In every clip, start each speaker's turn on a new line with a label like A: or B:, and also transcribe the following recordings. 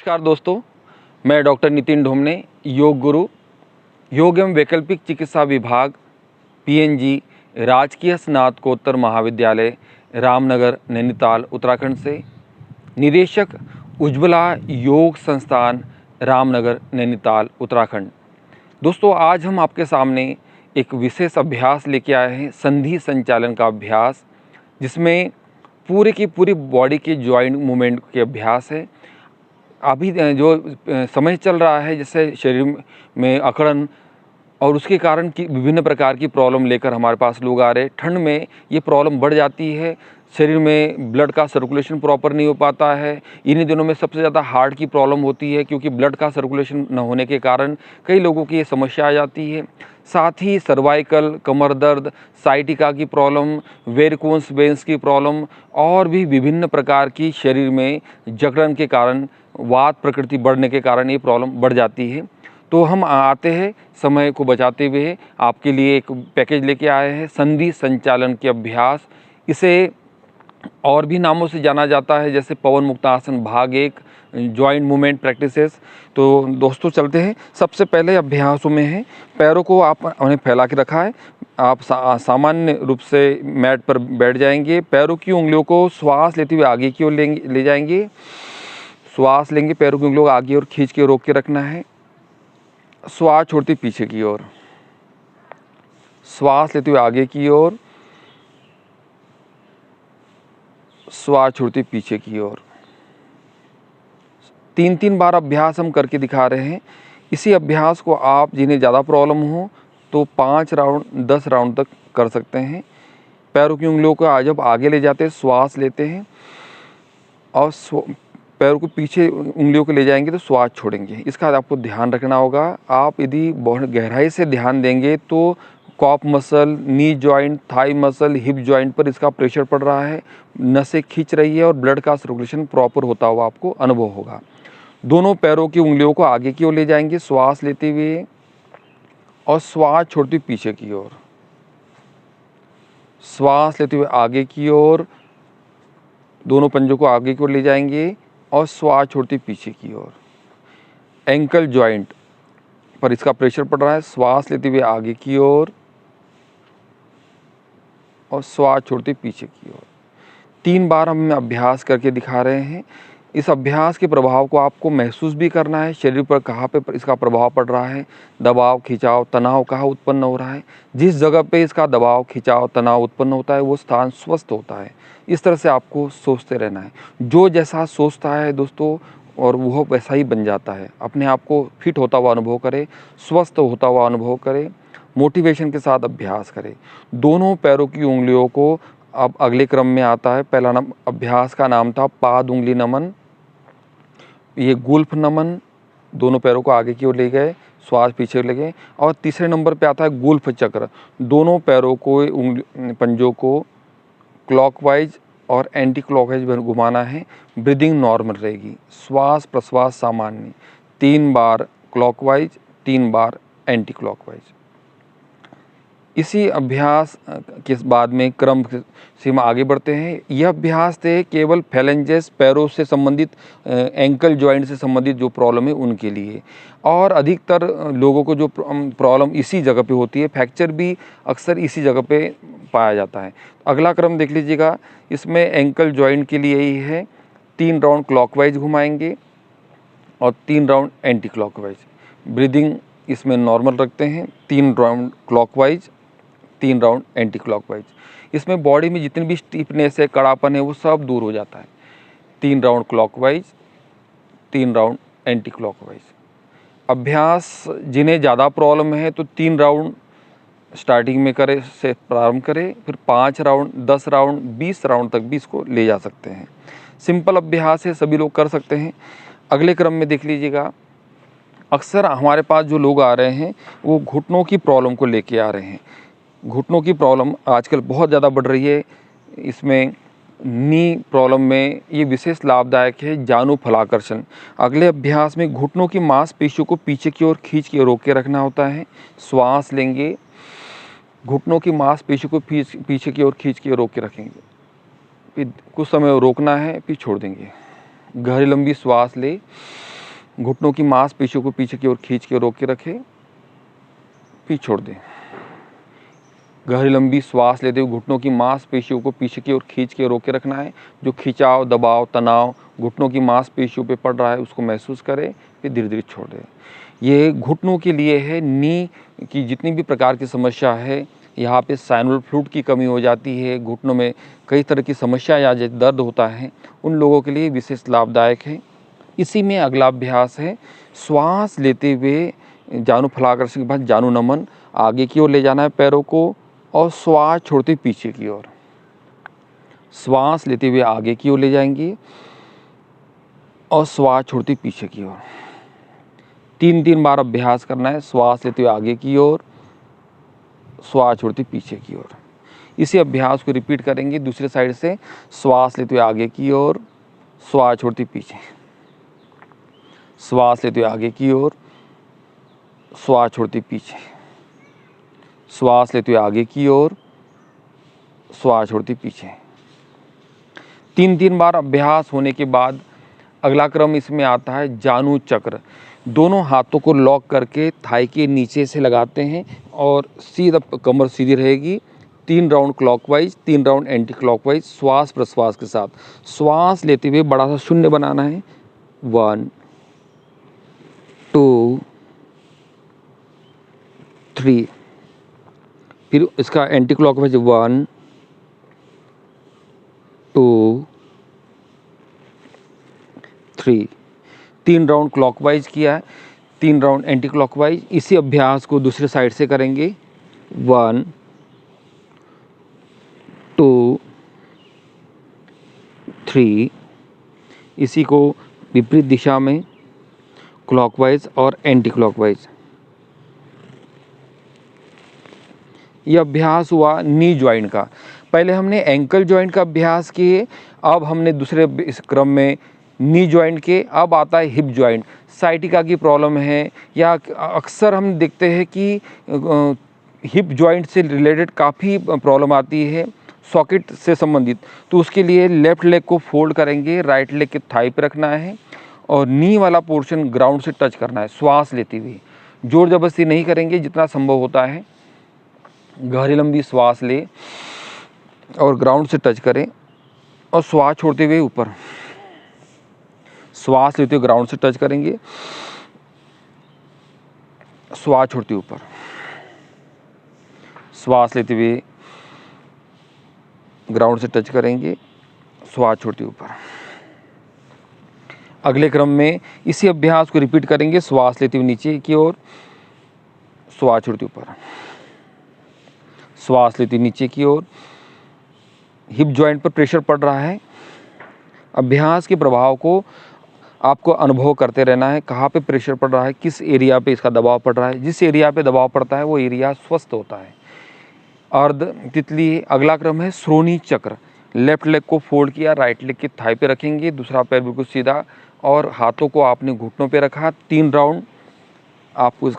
A: नमस्कार दोस्तों, मैं डॉक्टर नितिन ढोमने, योग गुरु, योग एवं वैकल्पिक चिकित्सा विभाग, पीएनजी, राजकीय स्नातकोत्तर महाविद्यालय, रामनगर, नैनीताल, उत्तराखंड से निदेशक उज्ज्वला योग संस्थान, रामनगर, नैनीताल, उत्तराखंड। दोस्तों, आज हम आपके सामने एक विशेष अभ्यास लेके आए हैं, संधि संचालन का अभ्यास, जिसमें पूरे की पूरी बॉडी के जॉइंट मूवमेंट के अभ्यास है। अभी जो समय चल रहा है, जैसे शरीर में अकड़न और उसके कारण की विभिन्न प्रकार की प्रॉब्लम लेकर हमारे पास लोग आ रहे हैं। ठंड में ये प्रॉब्लम बढ़ जाती है, शरीर में ब्लड का सर्कुलेशन प्रॉपर नहीं हो पाता है। इन्हीं दिनों में सबसे ज़्यादा हार्ट की प्रॉब्लम होती है, क्योंकि ब्लड का सर्कुलेशन न होने के कारण कई लोगों की ये समस्या आ जाती है। साथ ही सर्वाइकल, कमर दर्द, साइटिका की प्रॉब्लम, वेरिकोस वेन्स की प्रॉब्लम और भी विभिन्न प्रकार की शरीर में जकड़न के कारण, वात प्रकृति बढ़ने के कारण ये प्रॉब्लम बढ़ जाती है। तो हम आते हैं समय को बचाते हुए आपके लिए एक पैकेज लेके आए हैं, संधि संचालन के अभ्यास। इसे और भी नामों से जाना जाता है, जैसे पवन मुक्तासन भाग 1, जॉइंट मूवमेंट प्रैक्टिसेस। तो दोस्तों चलते हैं। सबसे पहले अभ्यासों में है, पैरों को आपने फैला के रखा है। आप सामान्य रूप से मैट पर बैठ जाएंगे। पैरों की उंगलियों को श्वास लेते हुए आगे की ओर ले जाएंगे। श्वास लेंगे, पैरों की उंगलियों को आगे और खींच के रोक के रखना है। श्वास छोड़ते पीछे की ओर, श्वास लेते हुए आगे की ओर, श्वास छोड़ते पीछे की ओर। 3-3 बार अभ्यास हम करके दिखा रहे हैं। इसी अभ्यास को आप जिन्हें ज़्यादा प्रॉब्लम हो तो 5 राउंड 10 राउंड तक कर सकते हैं। पैरों की उंगलियों को जब आगे ले जाते हैं, श्वास लेते हैं और पैरों को पीछे उंगलियों को ले जाएंगे तो श्वास छोड़ेंगे। इसका आपको ध्यान रखना होगा। आप यदि बहुत गहराई से ध्यान देंगे तो calf muscle, knee joint, thigh muscle, hip joint पर इसका प्रेशर पड़ रहा है, नसें खींच रही है और ब्लड का सर्कुलेशन प्रॉपर होता हुआ आपको अनुभव होगा। दोनों पैरों की उंगलियों को आगे की ओर ले जाएंगे, श्वास लेते हुए और श्वास छोड़ते पीछे की ओर। श्वास लेते हुए आगे की ओर, दोनों पंजों को आगे की ओर ले जाएंगे और श्वास छोड़ते पीछे की ओर। एंकल जॉइंट पर इसका प्रेशर पड़ रहा है, श्वास लेते हुए आगे की ओर और श्वास छोड़ते पीछे की ओर। 3 बार हम अभ्यास करके दिखा रहे हैं। इस अभ्यास के प्रभाव को आपको महसूस भी करना है, शरीर पर कहाँ पे इसका प्रभाव पड़ रहा है, दबाव, खिंचाव, तनाव कहाँ उत्पन्न हो रहा है। जिस जगह पे इसका दबाव, खिंचाव, तनाव उत्पन्न होता है वो स्थान स्वस्थ होता है। इस तरह से आपको सोचते रहना है। जो जैसा सोचता है दोस्तों, और वो वैसा ही बन जाता है। अपने आप को फिट होता हुआ अनुभव करें, स्वस्थ होता हुआ अनुभव करें, मोटिवेशन के साथ अभ्यास करें। दोनों पैरों की उंगलियों को अब अगले क्रम में आता है। पहला अभ्यास का नाम था पाद उंगली नमन, ये गुल्फ नमन। दोनों पैरों को आगे की ओर ले गए, श्वास पीछे ले गए। और तीसरे नंबर पे आता है गुल्फ चक्र। दोनों पैरों को, पंजों को क्लॉकवाइज और एंटी क्लॉकवाइज घुमाना है। ब्रीदिंग नॉर्मल रहेगी, श्वास प्रश्वास सामान्य। 3 बार क्लॉकवाइज, 3 बार एंटी क्लॉकवाइज। इसी अभ्यास के बाद में क्रम से हम आगे बढ़ते हैं। यह अभ्यास थे केवल फैलेंजेस, पैरों से संबंधित, एंकल जॉइंट से संबंधित जो प्रॉब्लम है उनके लिए। और अधिकतर लोगों को जो प्रॉब्लम इसी जगह पे होती है, फ्रैक्चर भी अक्सर इसी जगह पे पाया जाता है। अगला क्रम देख लीजिएगा। इसमें एंकल जॉइंट के लिए ही है, 3 राउंड क्लॉकवाइज घुमाएंगे और 3 राउंड एंटी क्लॉकवाइज। ब्रीदिंग इसमें नॉर्मल रखते हैं। 3 round clockwise, 3 round anti clockwise. इसमें बॉडी में जितनी भी स्टिफनेस है, कड़ापन है, वो सब दूर हो जाता है। 3 round clockwise, 3 round anti clockwise. अभ्यास जिन्हें ज़्यादा प्रॉब्लम है तो 3 राउंड स्टार्टिंग में करें, से प्रारंभ करें, फिर 5 राउंड, 10 राउंड, 20 राउंड तक भी इसको ले जा सकते हैं। सिंपल अभ्यास है, सभी लोग कर सकते हैं। अगले क्रम में देख लीजिएगा। अक्सर हमारे पास जो लोग आ रहे हैं वो घुटनों की प्रॉब्लम को लेके आ रहे हैं। घुटनों की प्रॉब्लम आजकल बहुत ज़्यादा बढ़ रही है। इसमें नी प्रॉब्लम में ये विशेष लाभदायक है जानु फलाकर्षण। अगले अभ्यास में घुटनों की मांसपेशियों को पीछे की ओर खींच के रोक के रखना होता है। श्वास लेंगे, घुटनों की मांसपेशियों को पीछे की ओर खींच के रोक के रखेंगे, फिर कुछ समय रोकना है, फिर छोड़ देंगे। गहरी लंबी श्वास ले घुटनों की मांसपेशियों को पीछे की ओर खींच के रोक के रखें, फिर छोड़ दें। गहरी लंबी श्वास लेते हुए घुटनों की मांसपेशियों को पीछे की ओर खींच के रोक के रखना है। जो खिंचाव, दबाव, तनाव घुटनों की मांसपेशियों पे पड़ रहा है उसको महसूस करें, फिर धीरे धीरे छोड़ दें। ये घुटनों के लिए है। नी की जितनी भी प्रकार की समस्या है, यहाँ पे साइनल फ्लूइड की कमी हो जाती है, घुटनों में कई तरह की समस्या या दर्द होता है, उन लोगों के लिए विशेष लाभदायक है। इसी में अगला अभ्यास है, श्वास लेते हुए जानु फलाकृति के बाद जानु नमन आगे की ओर ले जाना है पैरों को, और श्वास छोड़ते पीछे की ओर। श्वास लेते हुए आगे की ओर ले जाएंगे और श्वास छोड़ते पीछे की ओर। 3-3 बार अभ्यास करना है। श्वास लेते हुए आगे की ओर, श्वास छोड़ते पीछे की ओर। इसी अभ्यास को रिपीट करेंगे दूसरे साइड से। श्वास लेते हुए आगे की ओर, श्वास छोड़ते पीछे। श्वास लेते हुए आगे की ओर, श्वास छोड़ते पीछे। श्वास लेते हुए आगे की ओर, श्वास छोड़ते पीछे। 3-3 बार अभ्यास होने के बाद अगला क्रम इसमें आता है जानु चक्र। दोनों हाथों को लॉक करके थाई के नीचे से लगाते हैं और सीधा कमर सीधी रहेगी। 3 round clockwise, 3 round anti clockwise, श्वास प्रश्वास के साथ। श्वास लेते हुए बड़ा सा शून्य बनाना है। 1 2 3। फिर इसका एंटी क्लॉकवाइज 1 2 3। 3 राउंड क्लॉकवाइज किया है, 3 राउंड एंटी क्लॉकवाइज। इसी अभ्यास को दूसरे साइड से करेंगे। 1 2 3। इसी को विपरीत दिशा में क्लॉकवाइज और एंटी क्लॉकवाइज। यह अभ्यास हुआ नी जॉइंट का। पहले हमने एंकल जॉइंट का अभ्यास किए, अब हमने दूसरे इस क्रम में नी जॉइंट के। अब आता है हिप जॉइंट। साइटिका की प्रॉब्लम है या अक्सर हम देखते हैं कि हिप जॉइंट से रिलेटेड काफ़ी प्रॉब्लम आती है, सॉकेट से संबंधित। तो उसके लिए लेफ़्ट लेग को फोल्ड करेंगे, राइट लेग के थाई पे रखना है और नी वाला पोर्शन ग्राउंड से टच करना है श्वास लेते हुए। जोर जबरदस्ती नहीं करेंगे, जितना संभव होता है गहरी लंबी श्वास ले और ग्राउंड से टच करें और श्वास छोड़ते हुए ऊपर। श्वास लेते हुए ग्राउंड से टच करेंगे, श्वास छोड़ते ऊपर। श्वास लेते हुए ग्राउंड से टच करेंगे, श्वास छोड़ते ऊपर। अगले क्रम में इसी अभ्यास को रिपीट करेंगे। श्वास लेते हुए नीचे की ओर, श्वास छोड़ते ऊपर। श्वास लेते नीचे की ओर। हिप जॉइंट पर प्रेशर पड़ रहा है। अभ्यास के प्रभाव को आपको अनुभव करते रहना है। कहाँ पे प्रेशर पड़ रहा है, किस एरिया पे इसका दबाव पड़ रहा है। जिस एरिया पे दबाव पड़ता है वो एरिया स्वस्थ होता है। अर्ध तितली। अगला क्रम है श्रोणी चक्र। लेफ्ट लेग को फोल्ड किया, राइट लेग की थाई पे रखेंगे, दूसरा पैर बिल्कुल सीधा और हाथों को आपने घुटनों पे रखा। 3 राउंड आपको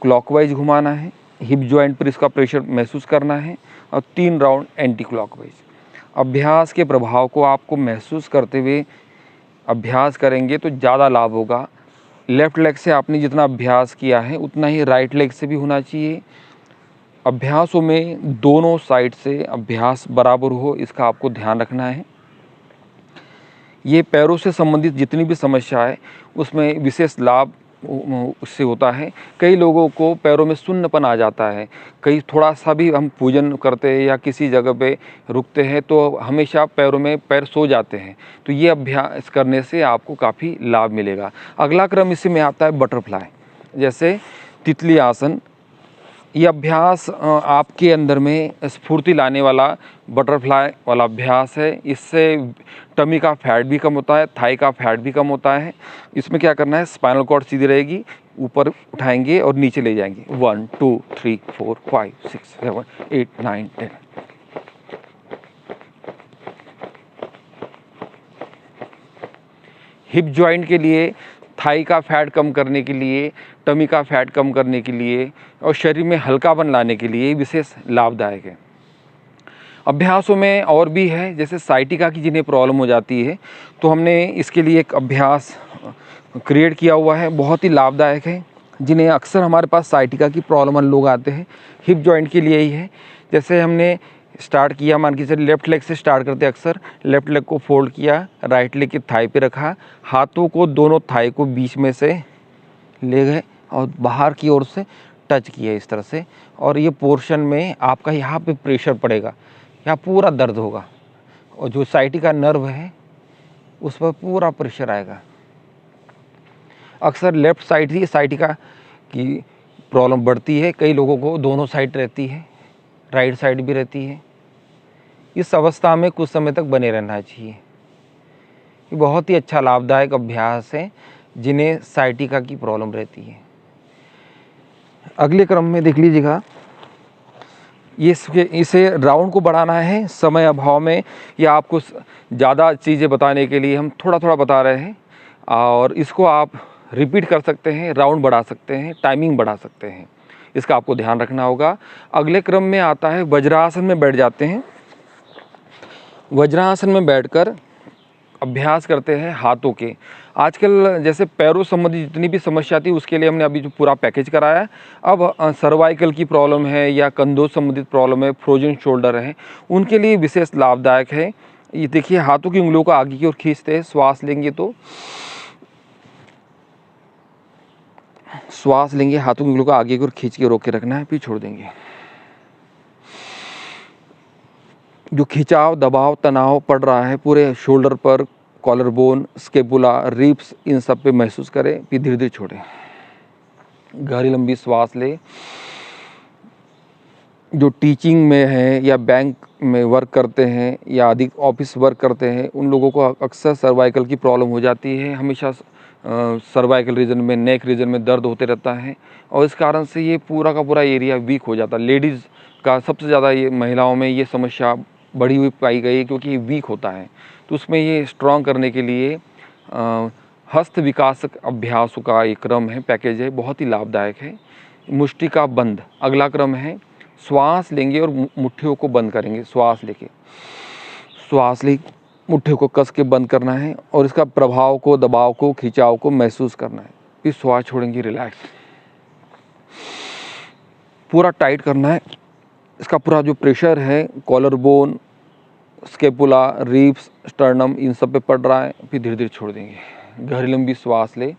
A: क्लॉकवाइज घुमाना है। हिप जॉइंट पर इसका प्रेशर महसूस करना है और 3 राउंड एंटी क्लॉकवाइज। अभ्यास के प्रभाव को आपको महसूस करते हुए अभ्यास करेंगे तो ज़्यादा लाभ होगा। लेफ़्ट लेग से आपने जितना अभ्यास किया है उतना ही राइट लेग से भी होना चाहिए। अभ्यासों में दोनों साइड से अभ्यास बराबर हो, इसका आपको ध्यान रखना है। ये पैरों से संबंधित जितनी भी समस्या है उसमें विशेष लाभ उससे होता है। कई लोगों को पैरों में शून्यपन आ जाता है। कई थोड़ा सा भी हम पूजन करते हैं या किसी जगह पे रुकते हैं तो हमेशा पैरों में पैर सो जाते हैं। तो ये अभ्यास करने से आपको काफ़ी लाभ मिलेगा। अगला क्रम इसी में आता है बटरफ्लाई, जैसे तितली आसन। ये अभ्यास आपके अंदर में स्फूर्ति लाने वाला बटरफ्लाई वाला अभ्यास है। इससे टमी का फैट भी कम होता है, थाई का फैट भी कम होता है। इसमें क्या करना है, स्पाइनल कॉर्ड सीधी रहेगी, ऊपर उठाएंगे और नीचे ले जाएंगे। 1 2 3 4 5 6 7 8 9 10। हिप जॉइंट के लिए, थाई का फैट कम करने के लिए, टमी का फैट कम करने के लिए और शरीर में हल्कापन लाने के लिए विशेष लाभदायक है। अभ्यासों में और भी है, जैसे साइटिका की जिन्हें प्रॉब्लम हो जाती है तो हमने इसके लिए एक अभ्यास क्रिएट किया हुआ है, बहुत ही लाभदायक है। जिन्हें अक्सर हमारे पास साइटिका की प्रॉब्लम लोग आते हैं, हिप जॉइंट के लिए ही है। जैसे हमने स्टार्ट किया, मान के चलिए लेफ्ट लेग से स्टार्ट करते हैं अक्सर, लेफ्ट लेग को फोल्ड किया, राइट लेग की थाई पे रखा, हाथों को दोनों थाई को बीच में से ले गए और बाहर की ओर से टच किया इस तरह से, और ये पोर्शन में आपका यहाँ पे प्रेशर पड़ेगा, यहाँ पूरा दर्द होगा, और जो साइटिका नर्व है उस पर पूरा प्रेशर आएगा। अक्सर लेफ़्ट साइड ही साइटिका की प्रॉब्लम बढ़ती है, कई लोगों को दोनों साइड रहती है, राइट साइड भी रहती है। इस अवस्था में कुछ समय तक बने रहना चाहिए। ये बहुत ही अच्छा लाभदायक अभ्यास है जिन्हें साइटिका की प्रॉब्लम रहती है। अगले क्रम में देख लीजिएगा, इसे राउंड को बढ़ाना है। समय अभाव में या आपको ज़्यादा चीज़ें बताने के लिए हम थोड़ा थोड़ा बता रहे हैं, और इसको आप रिपीट कर सकते हैं, राउंड बढ़ा सकते हैं, टाइमिंग बढ़ा सकते हैं, इसका आपको ध्यान रखना होगा। अगले क्रम में आता है वज्रासन में बैठ जाते हैं। वज्रासन में बैठकर अभ्यास करते हैं हाथों के। आजकल जैसे पैरों संबंधी जितनी भी समस्या थी उसके लिए हमने अभी जो पूरा पैकेज कराया है। अब सर्वाइकल की प्रॉब्लम है या कंधों संबंधित प्रॉब्लम है, फ्रोजन शोल्डर है, उनके लिए विशेष लाभदायक है। ये देखिए, हाथों की उंगलियों को आगे की ओर खींचते हैं, श्वास लेंगे तो श्वास लेंगे, हाथों की उंगलियों को आगे की ओर खींच के रोक के रखना है, फिर छोड़ देंगे। जो खिंचाव, दबाव, तनाव पड़ रहा है पूरे शोल्डर पर, कॉलर बोन, स्केपुला, रिब्स, इन सब पे महसूस करें, फिर धीरे धीरे छोड़ें। गहरी लंबी श्वास लें। जो टीचिंग में है या बैंक में वर्क करते हैं या अधिक ऑफिस वर्क करते हैं, उन लोगों को अक्सर सर्वाइकल की प्रॉब्लम हो जाती है। हमेशा सर्वाइकल रीजन में, नेक रीजन में दर्द होते रहता है, और इस कारण से ये पूरा का पूरा एरिया वीक हो जाता है। लेडीज़ का सबसे ज़्यादा, ये महिलाओं में ये समस्या बढ़ी हुई पाई गई है, क्योंकि ये वीक होता है। तो उसमें ये स्ट्रॉन्ग करने के लिए हस्त विकासक अभ्यासों का एक क्रम है, पैकेज है, बहुत ही लाभदायक है। मुष्टि का बंद अगला क्रम है। श्वास लेंगे और मुट्ठियों को बंद करेंगे। श्वास लेके, श्वास ले, मुट्ठियों को कस के बंद करना है, और इसका प्रभाव को, दबाव को, खिंचाव को महसूस करना है। फिर श्वास छोड़ेंगे, रिलैक्स, पूरा टाइट करना है। इसका पूरा जो प्रेशर है collar bone, scapula, ribs, sternum, इन सब पे पड़ रहा है, फिर धीरे धीरे छोड़ देंगे। गहरी लंबी श्वास ले,